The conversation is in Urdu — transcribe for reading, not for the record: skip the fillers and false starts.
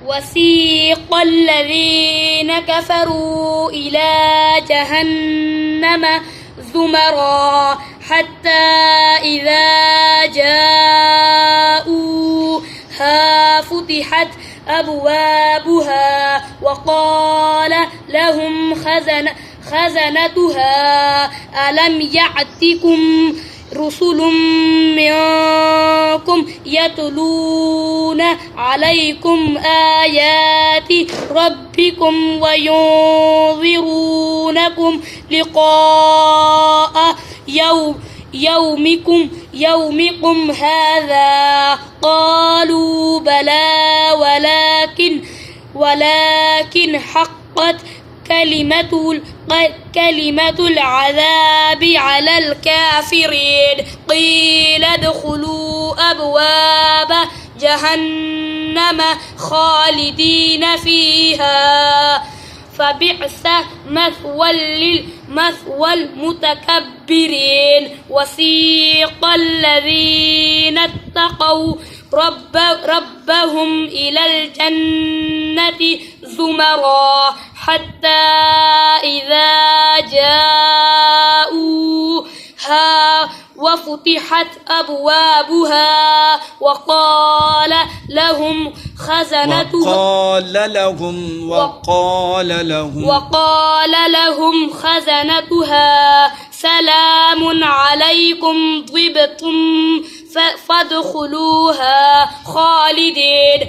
وسيق الذين كفروا إلى جهنم زمرا حتى إذا جاءوها فتحت أبوابها وقال لهم خزنتها ألم يأتكم رسل منكم يتلون عليكم آيات ربكم وينذرونكم لقاء يومكم هذا قالوا بلى ولكن حقت كلمة العذاب على الكافرين قيل ادخلوا أبواب جهنم خالدين فيها فبئس مثوى المتكبرين وسيق الذين اتقوا ربهم إلى الجنة زمرا حتى إذا جاءوها وفتحت أبوابها وقال لهم خزنتها سلام عليكم طبتم فادخلوها خالدين